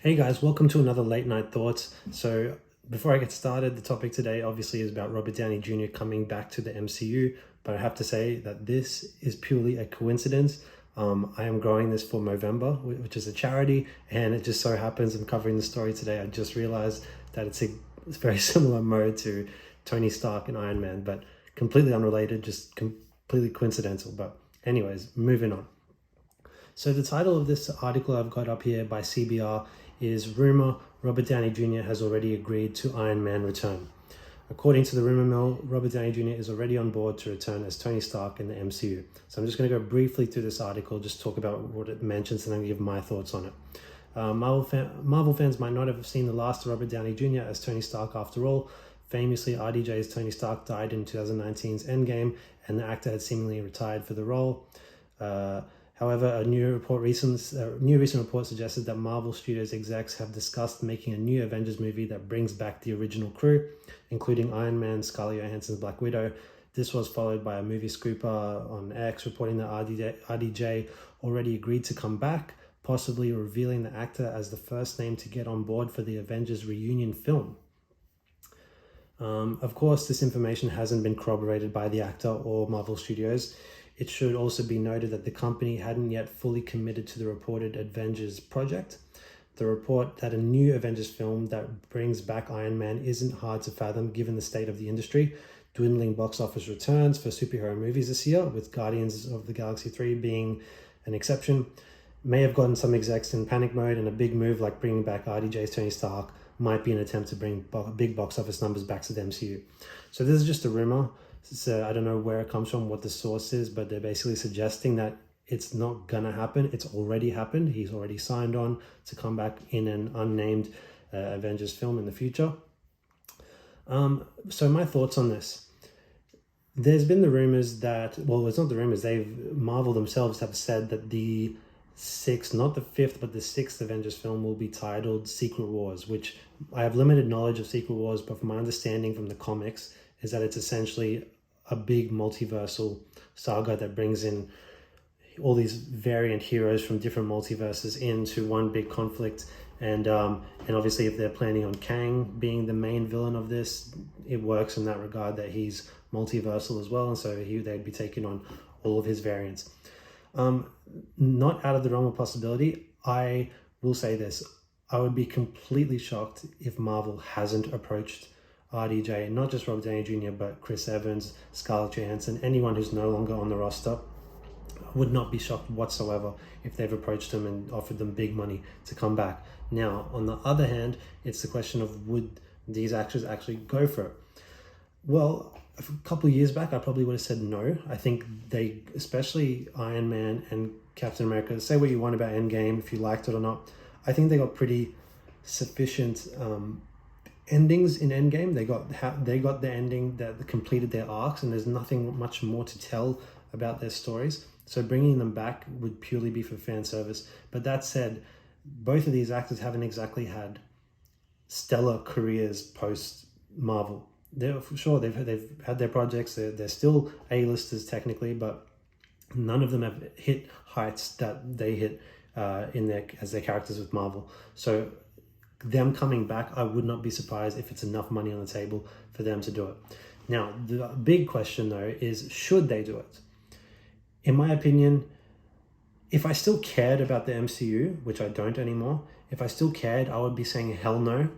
Hey guys, welcome to another Late Night Thoughts. So, before I get started, the topic today obviously is about Robert Downey Jr. coming back to the MCU, but I have to say that this is purely a coincidence. I am growing this for Movember, which is a charity, and it just so happens I'm covering the story today. I just realized that it's very similar mode to Tony Stark and Iron Man, but completely unrelated, just completely coincidental. But, anyways, moving on. So the title of this article I've got up here by CBR is Rumor Robert Downey Jr. has already agreed to Iron Man return. According to the rumor mill, Robert Downey Jr. is already on board to return as Tony Stark in the MCU. So I'm just going to go briefly through this article, just talk about what it mentions and then give my thoughts on it. Marvel fans might not have seen the last of Robert Downey Jr. as Tony Stark after all. Famously, RDJ's Tony Stark died in 2019's Endgame, and the actor had seemingly retired for the role. However, a new recent report suggested that Marvel Studios execs have discussed making a new Avengers movie that brings back the original crew, including Iron Man, Scarlett Johansson's Black Widow. This was followed by a movie scooper on X reporting that RDJ already agreed to come back, possibly revealing the actor as the first name to get on board for the Avengers reunion film. Of course, this information hasn't been corroborated by the actor or Marvel Studios. It should also be noted that the company hadn't yet fully committed to the reported Avengers project. The report that a new Avengers film that brings back Iron Man isn't hard to fathom given the state of the industry. Dwindling box office returns for superhero movies this year, with Guardians of the Galaxy 3 being an exception, may have gotten some execs in panic mode, and a big move like bringing back RDJ's Tony Stark might be an attempt to bring big box office numbers back to the MCU. So this is just a rumor. So I don't know where it comes from, what the source is, but they're basically suggesting that it's not gonna happen. It's already happened. He's already signed on to come back in an unnamed Avengers film in the future. So my thoughts on this. There's been the rumors that, well, it's not the rumors, Marvel themselves have said that the sixth, not the fifth, but the sixth Avengers film will be titled Secret Wars, which I have limited knowledge of Secret Wars, but from my understanding from the comics is that it's essentially a big multiversal saga that brings in all these variant heroes from different multiverses into one big conflict. And obviously if they're planning on Kang being the main villain of this, it works in that regard that he's multiversal as well, and so they'd be taking on all of his variants. Not out of the realm of possibility. I will say this, I would be completely shocked if Marvel hasn't approached RDJ, not just Robert Downey Jr., but Chris Evans, Scarlett Johansson, anyone who's no longer on the roster. I would not be shocked whatsoever if they've approached them and offered them big money to come back. Now, on the other hand, it's the question of would these actors actually go for it? Well, a couple of years back, I probably would have said no. I think they, especially Iron Man and Captain America, say what you want about Endgame, if you liked it or not, I think they got pretty sufficient endings in Endgame. They got the ending that completed their arcs, and there's nothing much more to tell about their stories. So bringing them back would purely be for fan service. But that said, both of these actors haven't exactly had stellar careers post Marvel. They're for sure they've had their projects. They're still A-listers technically, but none of them have hit heights that they hit as their characters with Marvel. So them coming back, I would not be surprised if it's enough money on the table for them to do it. Now, the big question though is, should they do it? In my opinion, if I still cared about the MCU, which I don't anymore, if I still cared, I would be saying hell no,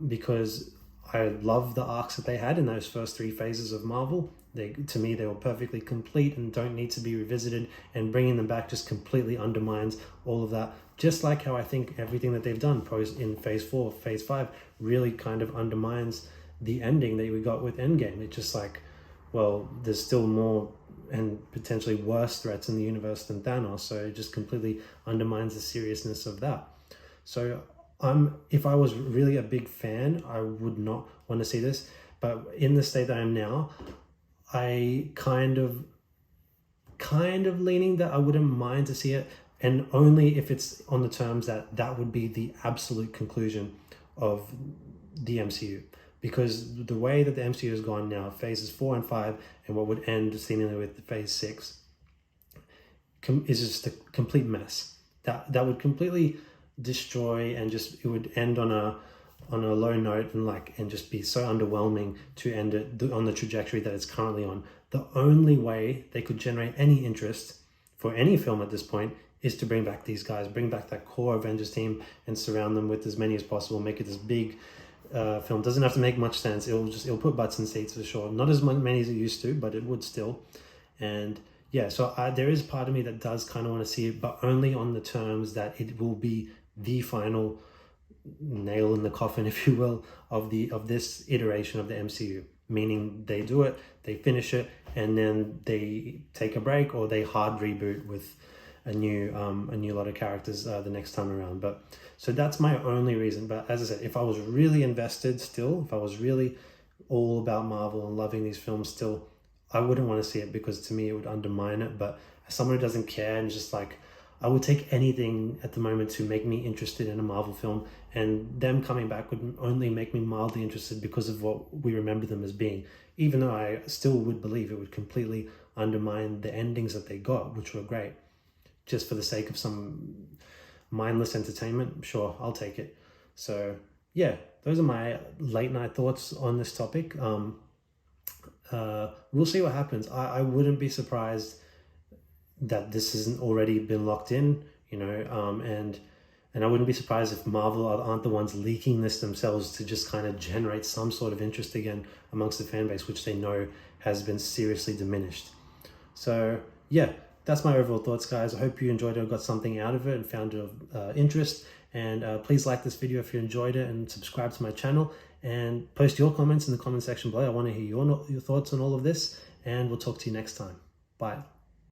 because I love the arcs that they had in those first three phases of Marvel. To me, they were perfectly complete and don't need to be revisited, and bringing them back just completely undermines all of that. Just like how I think everything that they've done in phase 4, phase 5 really kind of undermines the ending that we got with Endgame. It's just like, well, there's still more and potentially worse threats in the universe than Thanos, so it just completely undermines the seriousness of that. So if I was really a big fan, I would not want to see this, but in the state that I am now, I kind of leaning that I wouldn't mind to see it, and only if it's on the terms that would be the absolute conclusion of the MCU. Because the way that the MCU has gone now, phases 4 and 5, and what would end seemingly with phase 6, is just a complete mess. That would completely destroy, and just it would end on a low note, and just be so underwhelming to end it on the trajectory that it's currently on. The only way they could generate any interest for any film at this point is to bring back these guys, bring back that core Avengers team, and surround them with as many as possible. Make it this big film. Doesn't have to make much sense. It'll put butts in seats for sure. Not as many as it used to, but it would still. And yeah, so there is part of me that does kind of want to see it, but only on the terms that it will be the final nail in the coffin, if you will, of this iteration of the MCU. Meaning they do it, they finish it, and then they take a break, or they hard reboot with a new lot of characters the next time around. But so that's my only reason. But as I said, if I was really invested still, if I was really all about Marvel and loving these films still, I wouldn't want to see it, because to me it would undermine it. But as someone who doesn't care, and just like, I would take anything at the moment to make me interested in a Marvel film, and them coming back would only make me mildly interested because of what we remember them as being, even though I still would believe it would completely undermine the endings that they got, which were great. Just for the sake of some mindless entertainment, sure, I'll take it. So yeah, those are my late night thoughts on this topic. We'll see what happens. I wouldn't be surprised that this hasn't already been locked in, and I wouldn't be surprised if Marvel aren't the ones leaking this themselves to just kind of generate some sort of interest again amongst the fan base, which they know has been seriously diminished. So yeah, that's my overall thoughts, guys. I hope you enjoyed it, got something out of it, and found it of interest. And please like this video if you enjoyed it, and subscribe to my channel, and post your comments in the comment section below. I want to hear your thoughts on all of this, and we'll talk to you next time. Bye.